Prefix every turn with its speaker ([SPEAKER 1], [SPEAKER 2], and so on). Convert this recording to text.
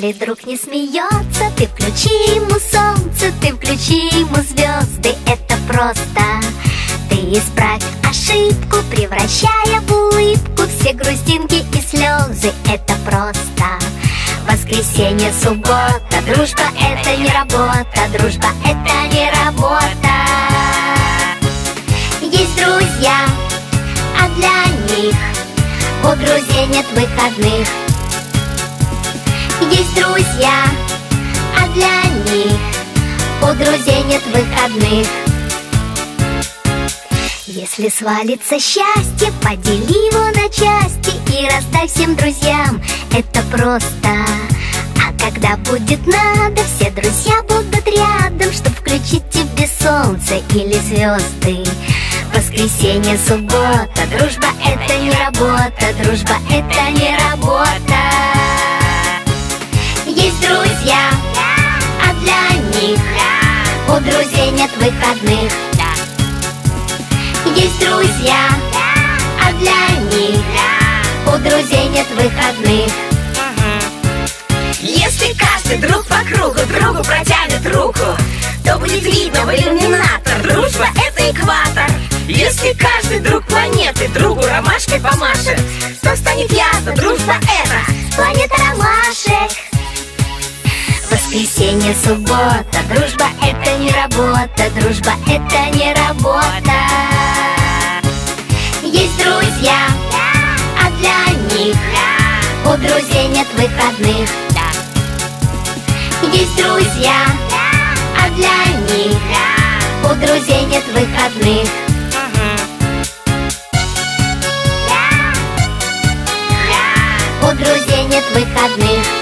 [SPEAKER 1] Если друг не смеется, ты включи ему солнце, ты включи ему звезды, это просто. Ты исправь ошибку, превращая в улыбку все грустинки и слезы, это просто. Воскресенье, суббота, дружба это не работа, дружба это не работа. Есть друзья, а для них у друзей нет выходных. Есть друзья, а для них у друзей нет выходных. Если свалится счастье, подели его на части и раздай всем друзьям, это просто. А когда будет надо, все друзья будут рядом, чтоб включить тебе солнце или звезды. Воскресенье, суббота, дружба это не работа, дружба это не работа. Есть друзья, а для них у друзей нет выходных. Есть друзья, а для них у друзей нет выходных.
[SPEAKER 2] Если каждый друг по кругу другу протянет руку, то будет видно в иллюминатор, дружба это экватор. Если каждый друг планеты другу ромашкой помашет, то станет ясно, дружба это
[SPEAKER 1] планета ромашек. Воскресенье, суббота, дружба это не работа, дружба это не работа. Есть друзья, а для них у друзей нет выходных. Есть друзья, а для них у друзей нет выходных. У друзей нет выходных.